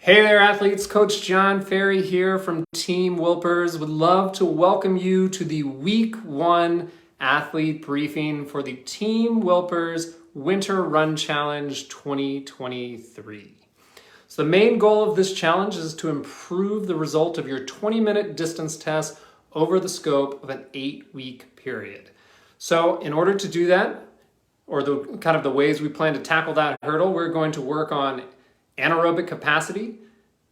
Hey there, athletes. Coach John Ferry here from Team Wilpers. Would love to welcome you to the Week 1 athlete briefing for the Team Wilpers Winter Run Challenge 2023. So the main goal of this challenge is to improve the result of your 20-minute distance test over the scope of an 8-week period. So in order to do that, or the ways we plan to tackle that hurdle, we're going to work on anaerobic capacity,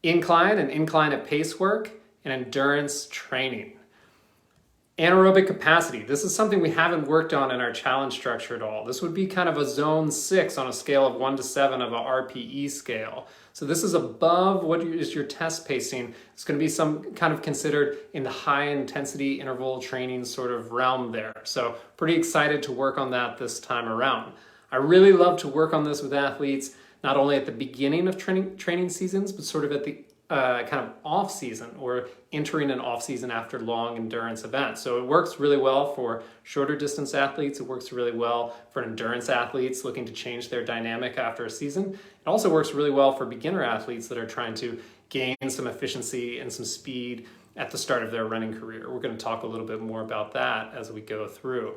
incline and incline at pace work, and endurance training. Anaerobic capacity. This is something we haven't worked on in our challenge structure at all. This would be kind of a zone 6 on a scale of 1 to 7 of a RPE scale. So this is above what is your test pacing. It's going to be some kind of considered in the high intensity interval training sort of realm there. So pretty excited to work on that this time around. I really love to work on this with athletes, not only at the beginning of training seasons, but sort of at the kind of off season or entering an off season after long endurance events. So it works really well for shorter distance athletes. It works really well for endurance athletes looking to change their dynamic after a season. It also works really well for beginner athletes that are trying to gain some efficiency and some speed at the start of their running career. We're going to talk a little bit more about that as we go through.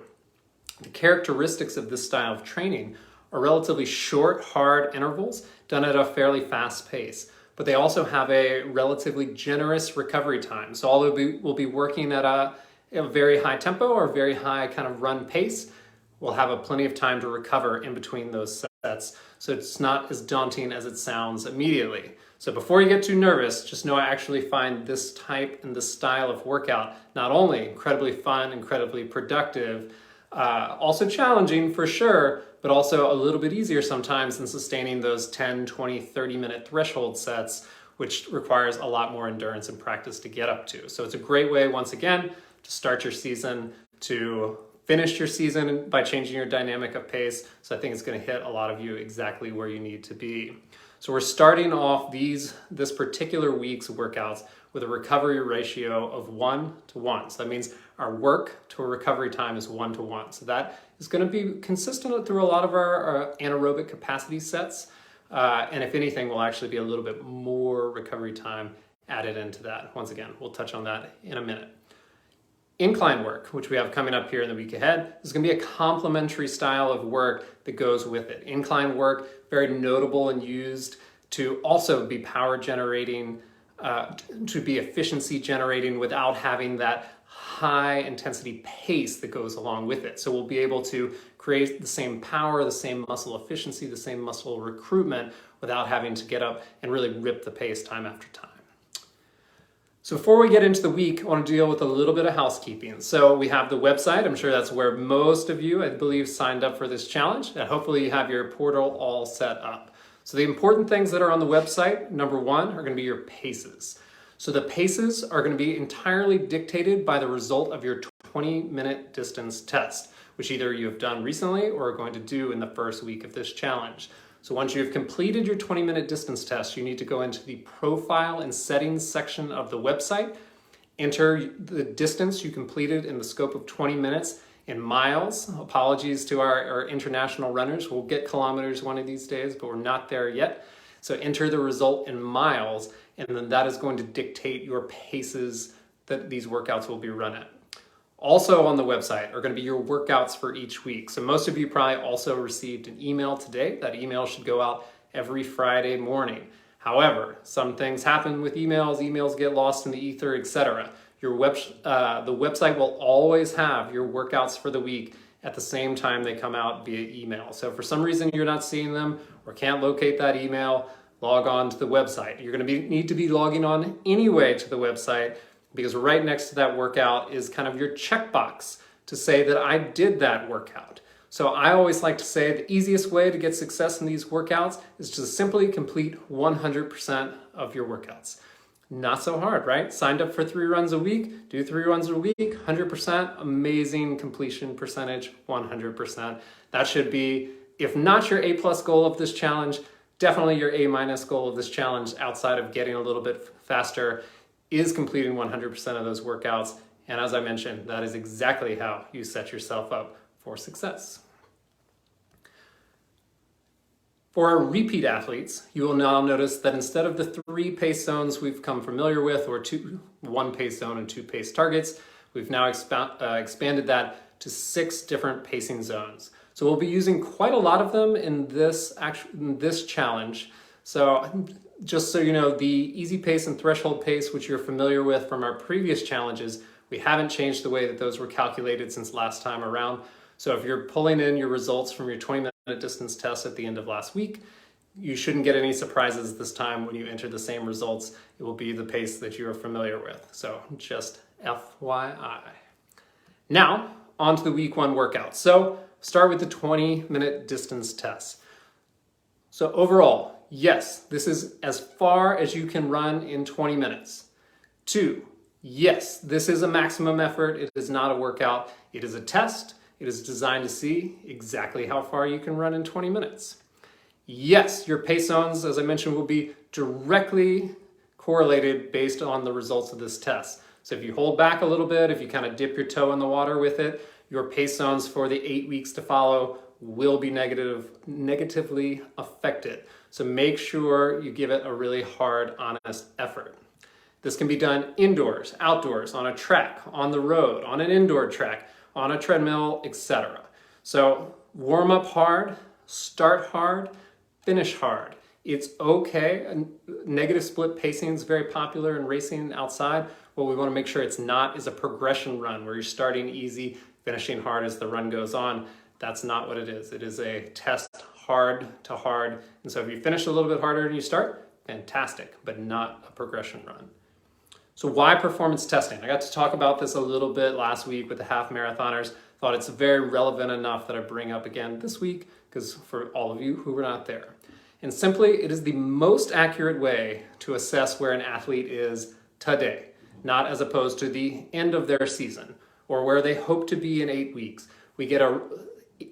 The characteristics of this style of training are relatively short, hard intervals done at a fairly fast pace, but they also have a relatively generous recovery time. So although we'll be working at a very high tempo or very high kind of run pace, we'll have plenty of time to recover in between those sets. So it's not as daunting as it sounds immediately. So before you get too nervous, just know I actually find this type and this style of workout not only incredibly fun, incredibly productive, also challenging for sure, but also a little bit easier sometimes than sustaining those 10, 20, 30-minute threshold sets, which requires a lot more endurance and practice to get up to. So it's a great way, once again, to start your season, to finish your season by changing your dynamic of pace. So I think it's going to hit a lot of you exactly where you need to be. So we're starting off this particular week's workouts with a recovery ratio of 1:1. So that means our work to a recovery time is 1:1. So that is going to be consistent through a lot of our anaerobic capacity sets. And if anything, will actually be a little bit more recovery time added into that. Once again, we'll touch on that in a minute. Incline work, which we have coming up here in the week ahead, is going to be a complementary style of work that goes with it. Incline work, very notable and used to also be power generating, to be efficiency generating without having that high intensity pace that goes along with it. So we'll be able to create the same power, the same muscle efficiency, the same muscle recruitment without having to get up and really rip the pace time after time. So before we get into the week, I want to deal with a little bit of housekeeping. So we have the website. I'm sure that's where most of you, I believe, signed up for this challenge. And hopefully you have your portal all set up. So the important things that are on the website, number 1, are going to be your paces. So the paces are going to be entirely dictated by the result of your 20-minute distance test, which either you have done recently or are going to do in the first week of this challenge. So once you've completed your 20-minute distance test, you need to go into the profile and settings section of the website, enter the distance you completed in the scope of 20 minutes in miles. Apologies to our international runners. We'll get kilometers one of these days, but we're not there yet. So enter the result in miles, and then that is going to dictate your paces that these workouts will be run at. Also on the website are going to be your workouts for each week. So most of you probably also received an email today. That email should go out every Friday morning. However, some things happen with emails get lost in the ether, etc. The website will always have your workouts for the week at the same time they come out via email. So if for some reason you're not seeing them or can't locate that email, log on to the website. You're going to need to be logging on anyway to the website, because right next to that workout is kind of your checkbox to say that I did that workout. So I always like to say the easiest way to get success in these workouts is to simply complete 100% of your workouts. Not so hard, right? Signed up for 3 runs a week, do 3 runs a week, 100%, amazing completion percentage, 100%. That should be, if not your A+ goal of this challenge, definitely your A- goal of this challenge outside of getting a little bit faster, is completing 100% of those workouts. And as I mentioned, that is exactly how you set yourself up for success. For our repeat athletes, you will now notice that instead of the 3 pace zones we've come familiar with, or 1 pace zone and 2 pace targets, we've now expanded that to 6 different pacing zones. So we'll be using quite a lot of them in this challenge. So just so you know, the easy pace and threshold pace, which you're familiar with from our previous challenges, we haven't changed the way that those were calculated since last time around. So if you're pulling in your results from your 20-minute distance test at the end of last week, you shouldn't get any surprises this time when you enter the same results. It will be the pace that you are familiar with. So just FYI. Now, on to the week 1 workout. So start with the 20-minute distance test. So overall, yes, this is as far as you can run in 20 minutes. 2, yes, this is a maximum effort. It is not a workout. It is a test. It is designed to see exactly how far you can run in 20 minutes. Yes, your pace zones, as I mentioned, will be directly correlated based on the results of this test. So if you hold back a little bit, if you kind of dip your toe in the water with it, your pace zones for the 8 weeks to follow will be negatively affected. So make sure you give it a really hard, honest effort. This can be done indoors, outdoors, on a track, on the road, on an indoor track, on a treadmill, etc. So warm up hard, start hard, finish hard. It's okay. Negative split pacing is very popular in racing outside. What we want to make sure it's not is a progression run where you're starting easy, finishing hard as the run goes on. That's not what it is. It is a test hard to hard. And so if you finish a little bit harder than you start, fantastic, but not a progression run. So why performance testing? I got to talk about this a little bit last week with the half marathoners. Thought it's very relevant enough that I bring up again this week, because for all of you who were not there. And simply, it is the most accurate way to assess where an athlete is today, not as opposed to the end of their season or where they hope to be in 8 weeks. We get a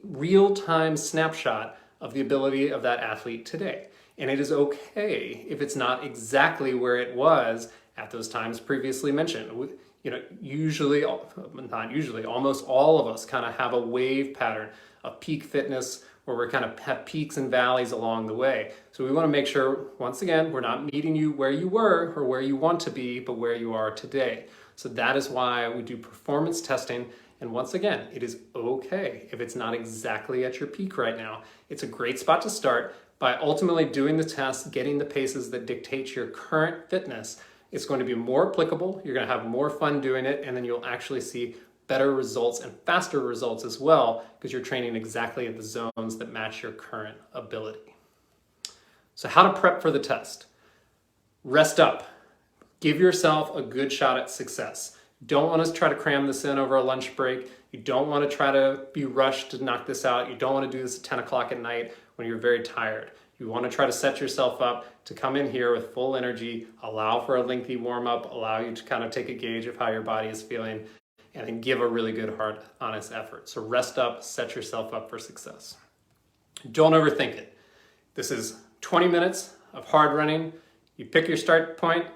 real-time snapshot of the ability of that athlete today. And it is okay if it's not exactly where it was at those times previously mentioned. Usually, not usually, almost all of us kind of have a wave pattern of peak fitness where we kind of have peaks and valleys along the way. So we want to make sure, once again, we're not meeting you where you were or where you want to be, but where you are today. So that is why we do performance testing. And once again, it is okay if it's not exactly at your peak right now. It's a great spot to start by ultimately doing the test, getting the paces that dictate your current fitness. It's going to be more applicable, you're going to have more fun doing it, and then you'll actually see better results and faster results as well, because you're training exactly at the zones that match your current ability. So how to prep for the test? Rest up. Give yourself a good shot at success. You don't want to try to cram this in over a lunch break. You don't want to try to be rushed to knock this out. You don't want to do this at 10 o'clock at night when you're very tired. You want to try to set yourself up to come in here with full energy, allow for a lengthy warm-up, allow you to kind of take a gauge of how your body is feeling, and then give a really good, hard, honest effort. So rest up, set yourself up for success. Don't overthink it. This is 20 minutes of hard running. You pick your start point,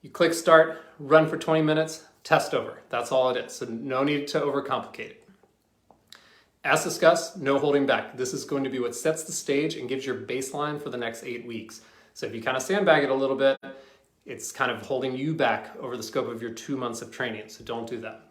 you click start, run for 20 minutes, test over. That's all it is. So no need to overcomplicate it. As discussed, no holding back. This is going to be what sets the stage and gives your baseline for the next 8 weeks. So if you kind of sandbag it a little bit, it's kind of holding you back over the scope of your 2 months of training. So don't do that.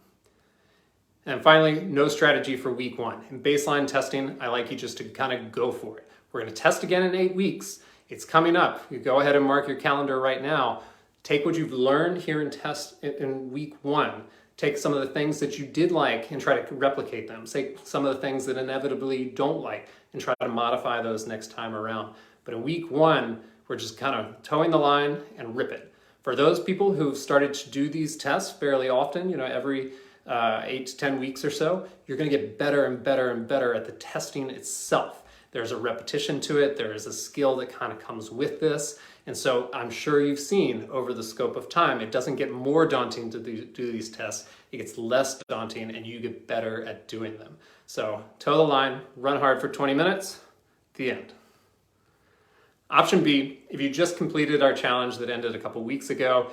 And finally, no strategy for week 1. In baseline testing, I like you just to kind of go for it. We're going to test again in 8 weeks. It's coming up. You go ahead and mark your calendar right now. Take what you've learned here in week 1. Take some of the things that you did like and try to replicate them. Say some of the things that inevitably you don't like and try to modify those next time around. But in week 1, we're just kind of towing the line and rip it. For those people who've started to do these tests fairly often, every 8 to 10 weeks or so, you're going to get better and better and better at the testing itself. There's a repetition to it. There is a skill that kind of comes with this. And so I'm sure you've seen over the scope of time, it doesn't get more daunting to do these tests. It gets less daunting and you get better at doing them. So toe the line, run hard for 20 minutes, the end. Option B, if you just completed our challenge that ended a couple weeks ago,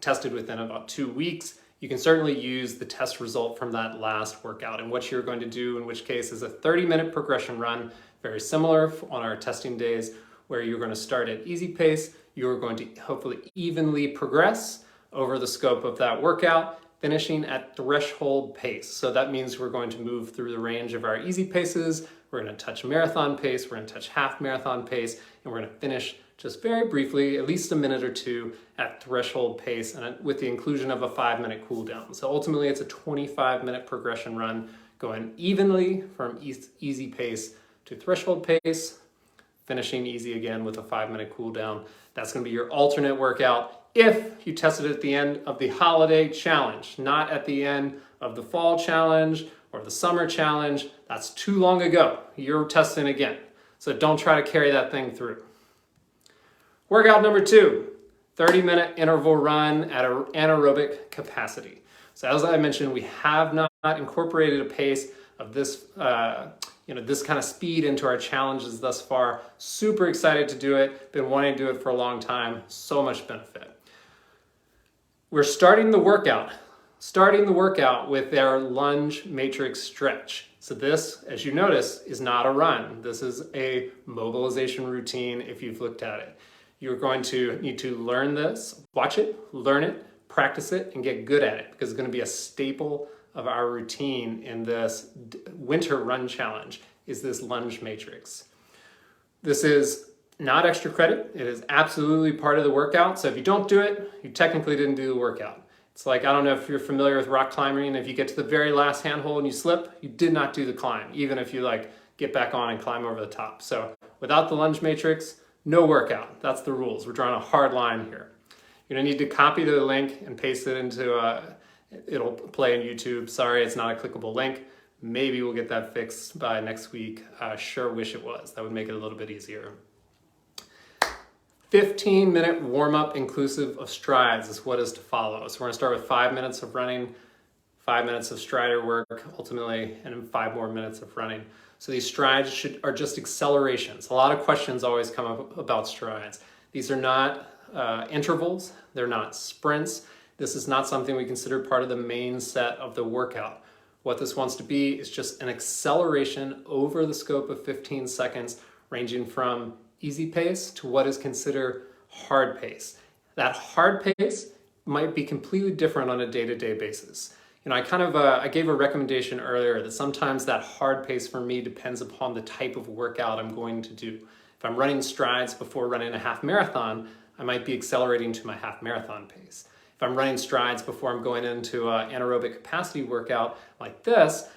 tested within about 2 weeks, you can certainly use the test result from that last workout. And what you're going to do in which case is a 30-minute progression run, very similar on our testing days, where you're going to start at easy pace. You're going to hopefully evenly progress over the scope of that workout, finishing at threshold pace. So that means we're going to move through the range of our easy paces. We're going to touch marathon pace, we're going to touch half marathon pace, and we're going to finish just very briefly, at least a minute or two at threshold pace, and with the inclusion of a 5-minute cool down. So ultimately it's a 25-minute progression run going evenly from easy pace to threshold pace, finishing easy again with a 5-minute cool down. That's going to be your alternate workout if you tested at the end of the holiday challenge, not at the end of the fall challenge or the summer challenge. That's too long ago. You're testing again. So don't try to carry that thing through. Workout number 2, 30-minute interval run at an anaerobic capacity. So as I mentioned, we have not incorporated a pace of this, this kind of speed into our challenges thus far. Super excited to do it. Been wanting to do it for a long time. So much benefit. We're starting the workout with our lunge matrix stretch. So this, as you notice, is not a run. This is a mobilization routine if you've looked at it. You're going to need to learn this, watch it, learn it, practice it, and get good at it, because it's going to be a staple of our routine in this winter run challenge is this lunge matrix. This is not extra credit. It is absolutely part of the workout. So if you don't do it, you technically didn't do the workout. It's like, I don't know if you're familiar with rock climbing. If you get to the very last handhold and you slip, you did not do the climb, even if you get back on and climb over the top. So without the lunge matrix, no workout. That's the rules. We're drawing a hard line here. You're gonna need to copy the link and paste it into, it'll play in YouTube. Sorry, it's not a clickable link. Maybe we'll get that fixed by next week. Sure wish it was. That would make it a little bit easier. 15-minute warm-up inclusive of strides is what is to follow. So we're gonna start with 5 minutes of running, 5 minutes of strider work, ultimately, and then 5 more minutes of running. So these strides are just accelerations. A lot of questions always come up about strides. These are not intervals, they're not sprints. This is not something we consider part of the main set of the workout. What this wants to be is just an acceleration over the scope of 15 seconds, ranging from easy pace to what is considered hard pace. That hard pace might be completely different on a day-to-day basis. I gave a recommendation earlier that sometimes that hard pace for me depends upon the type of workout I'm going to do. If I'm running strides before running a half marathon, I might be accelerating to my half marathon pace. If I'm running strides before I'm going into an anaerobic capacity workout like this,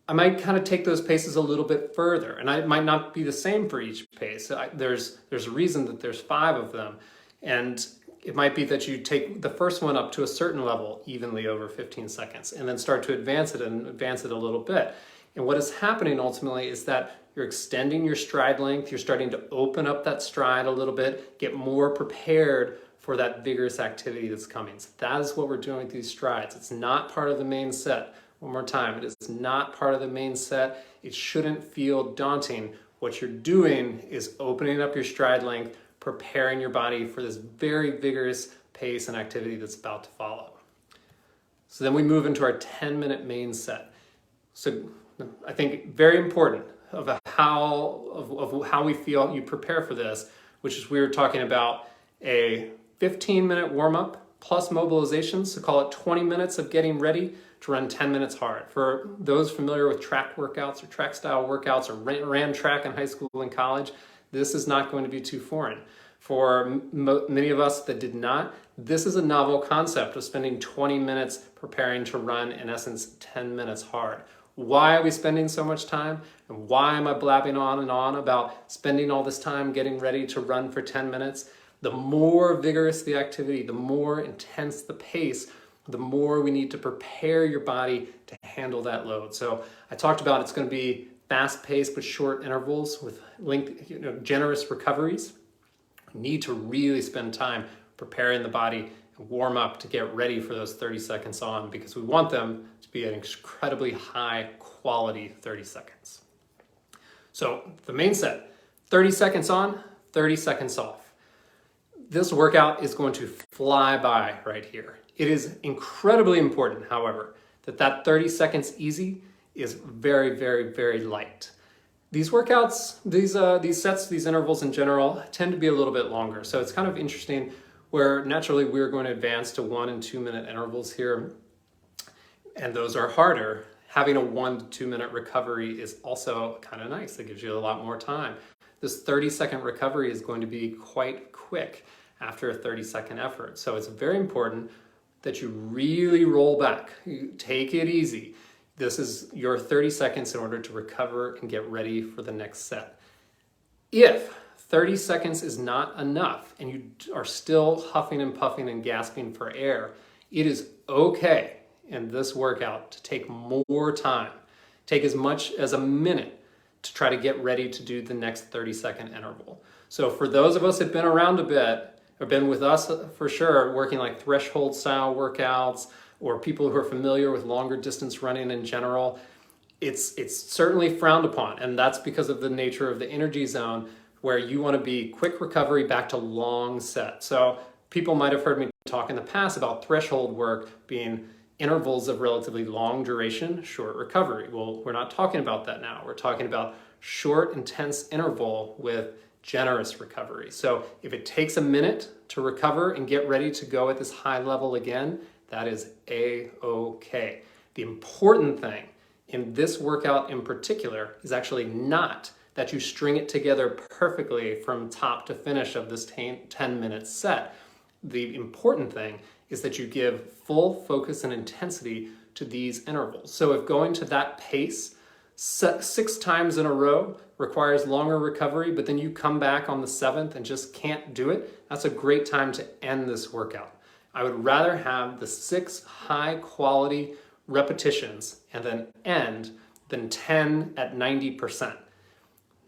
I might kind of take those paces a little bit further, and it might not be the same for each pace. There's a reason that there's 5 of them, and it might be that you take the first one up to a certain level evenly over 15 seconds and then start to advance it a little bit. And what is happening ultimately is that you're extending your stride length, you're starting to open up that stride a little bit, get more prepared for that vigorous activity that's coming. So that is what we're doing with these strides. It's not part of the main set. One more time, it is not part of the main set. It shouldn't feel daunting. What you're doing is opening up your stride length, preparing your body for this very vigorous pace and activity that's about to follow. So then we move into our 10-minute main set. So I think very important of how we feel you prepare for this, which is we were talking about a 15-minute warm-up plus mobilization, so call it 20 minutes of getting ready to run 10 minutes hard. For those familiar with track workouts or track style workouts or ran track in high school and college, this is not going to be too foreign. For many of us that did not, this is a novel concept of spending 20 minutes preparing to run, in essence, 10 minutes hard. Why are we spending so much time? And why am I blabbing on and on about spending all this time getting ready to run for 10 minutes? The more vigorous the activity, the more intense the pace, the more we need to prepare your body to handle that load. So I talked about it's going to be fast paced but short intervals with generous recoveries. We need to really spend time preparing the body and warm up to get ready for those 30 seconds on, because we want them to be an incredibly high quality 30 seconds. So the main set, 30 seconds on, 30 seconds off. This workout is going to fly by right here. It is incredibly important, however, that 30 seconds easy is very, very, very light. These workouts, these sets, these intervals in general tend to be a little bit longer. So it's kind of interesting where naturally we're going to advance to 1 and 2 minute intervals here. And those are harder. Having a 1 to 2 minute recovery is also kind of nice. It gives you a lot more time. This 30-second recovery is going to be quite quick after a 30-second effort. So it's very important that you really roll back. You take it easy. This is your 30 seconds in order to recover and get ready for the next set. If 30 seconds is not enough and you are still huffing and puffing and gasping for air, it is okay in this workout to take more time. Take as much as a minute to try to get ready to do the next 30-second interval. So for those of us that have been around a bit, or been with us for sure, working like threshold style workouts, or people who are familiar with longer distance running in general, it's certainly frowned upon. And that's because of the nature of the energy zone, where you want to be quick recovery back to long set. So people might have heard me talk in the past about threshold work being intervals of relatively long duration, short recovery. Well, we're not talking about that now. We're talking about short, intense interval with generous recovery. So if it takes a minute to recover and get ready to go at this high level again, that is A-OK. The important thing in this workout in particular is actually not that you string it together perfectly from top to finish of this 10-minute set. The important thing is that you give full focus and intensity to these intervals. So if going to that pace 6 times in a row requires longer recovery, but then you come back on the 7th and just can't do it, that's a great time to end this workout. I would rather have the 6 high quality repetitions and then end than 10 at 90%. I'm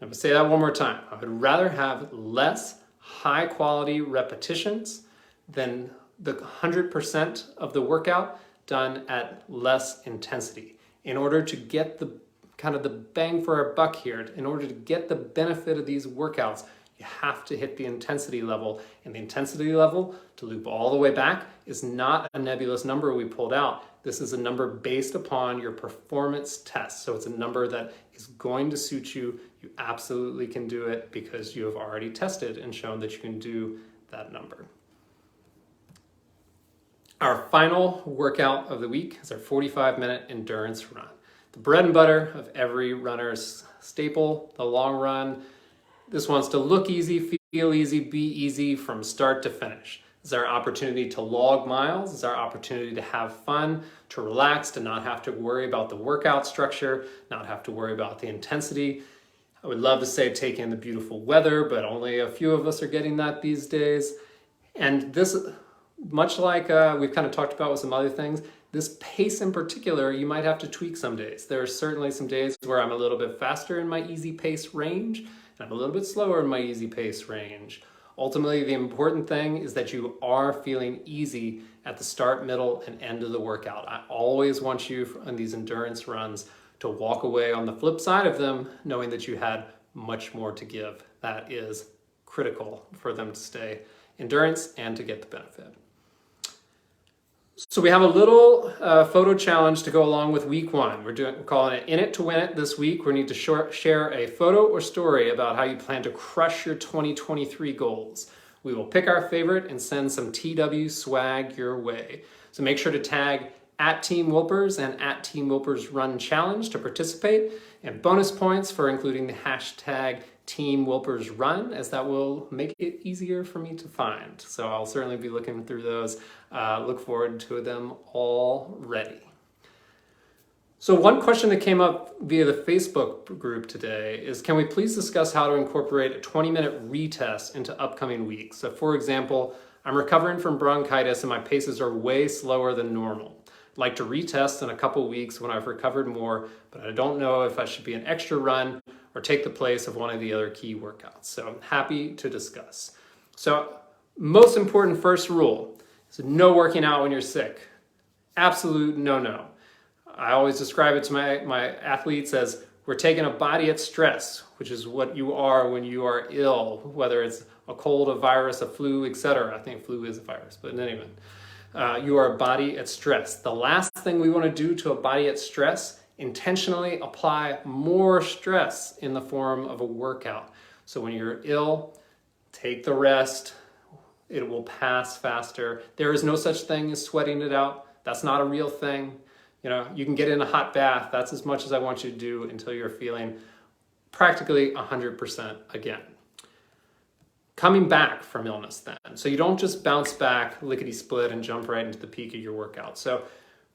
gonna say that one more time. I would rather have less high quality repetitions than the 100% of the workout done at less intensity. In order to get the kind of the bang for our buck here, in order to get the benefit of these workouts, you have to hit the intensity level. And the intensity level, to loop all the way back, is not a nebulous number we pulled out. This is a number based upon your performance test. So it's a number that is going to suit you. You absolutely can do it because you have already tested and shown that you can do that number. Our final workout of the week is our 45-minute endurance run. The bread and butter of every runner's staple, the long run. This wants to look easy, feel easy, be easy from start to finish. It's our opportunity to log miles. It's our opportunity to have fun, to relax, to not have to worry about the workout structure, not have to worry about the intensity. I would love to say take in the beautiful weather, but only a few of us are getting that these days. And this, much like we've kind of talked about with some other things, this pace in particular, you might have to tweak some days. There are certainly some days where I'm a little bit faster in my easy pace range, and I'm a little bit slower in my easy pace range. Ultimately, the important thing is that you are feeling easy at the start, middle, and end of the workout. I always want you on these endurance runs to walk away on the flip side of them, knowing that you had much more to give. That is critical for them to stay endurance and to get the benefit. So we have a little photo challenge to go along with week 1. We're calling it In It to Win It this week. We need to share a photo or story about how you plan to crush your 2023 goals. We will pick our favorite and send some TW swag your way. So make sure to tag at Team Wilpers and at Team Wilpers Run Challenge to participate, and bonus points for including the hashtag Team Wilpers Run, as that will make it easier for me to find. So I'll certainly be looking through those. Look forward to them already. So one question that came up via the Facebook group today is, can we please discuss how to incorporate a 20-minute retest into upcoming weeks? So for example, I'm recovering from bronchitis and my paces are way slower than normal. I'd like to retest in a couple weeks when I've recovered more, but I don't know if I should be an extra run or take the place of one of the other key workouts. So I'm happy to discuss. So most important first rule is no working out when you're sick. Absolute no-no. I always describe it to my athletes as we're taking a body at stress, which is what you are when you are ill, whether it's a cold, a virus, a flu, etc. I think flu is a virus, but in any event, you are a body at stress. The last thing we want to do to a body at stress intentionally apply more stress in the form of a workout. So when you're ill, take the rest. It will pass faster. There is no such thing as sweating it out. That's not a real thing. You know, you can get in a hot bath. That's as much as I want you to do until you're feeling practically 100% again. Coming back from illness then. So you don't just bounce back lickety-split and jump right into the peak of your workout. So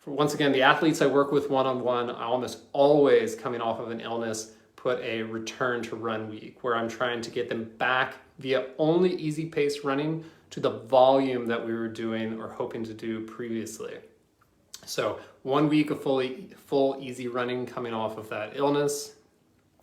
once again, the athletes I work with one-on-one, I almost always, coming off of an illness, put a return to run week where I'm trying to get them back via only easy pace running to the volume that we were doing or hoping to do previously. So 1 week of full easy running coming off of that illness.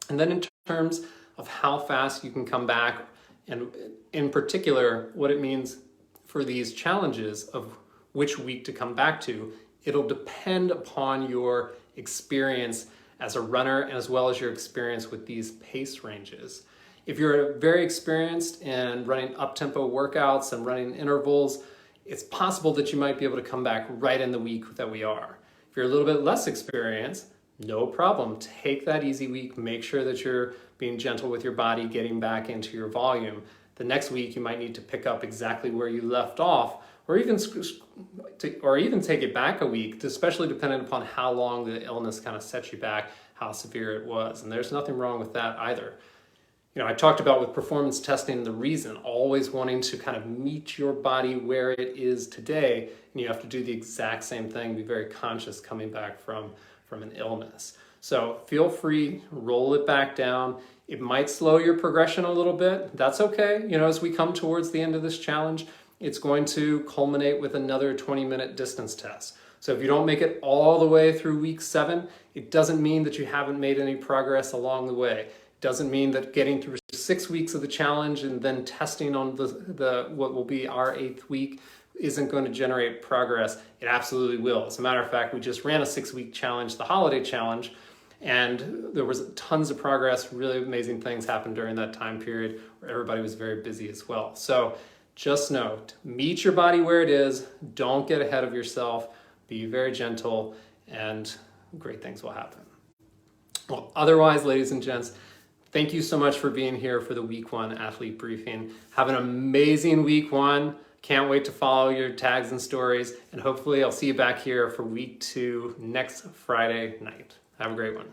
And then in terms of how fast you can come back, and in particular, what it means for these challenges of which week to come back to, it'll depend upon your experience as a runner and as well as your experience with these pace ranges. If you're very experienced in running up-tempo workouts and running intervals, it's possible that you might be able to come back right in the week that we are. If you're a little bit less experienced, no problem. Take that easy week. Make sure that you're being gentle with your body, getting back into your volume. The next week, you might need to pick up exactly where you left off, or even take it back a week, especially depending upon how long the illness kind of set you back, how severe it was. And there's nothing wrong with that either. You know, I talked about with performance testing, the reason, always wanting to kind of meet your body where it is today, and you have to do the exact same thing, be very conscious coming back from an illness. So feel free, roll it back down. It might slow your progression a little bit. That's okay. You know, as we come towards the end of this challenge, it's going to culminate with another 20-minute distance test. So if you don't make it all the way through week 7, it doesn't mean that you haven't made any progress along the way. It doesn't mean that getting through 6 weeks of the challenge and then testing on the what will be our 8th week isn't going to generate progress. It absolutely will. As a matter of fact, we just ran a 6-week challenge, the holiday challenge, and there was tons of progress. Really amazing things happened during that time period where everybody was very busy as well. So just note, meet your body where it is. Don't get ahead of yourself. Be very gentle, and great things will happen. Well, otherwise, ladies and gents, thank you so much for being here for the week 1 athlete briefing. Have an amazing week 1. Can't wait to follow your tags and stories, and hopefully I'll see you back here for week 2 next Friday night. Have a great one.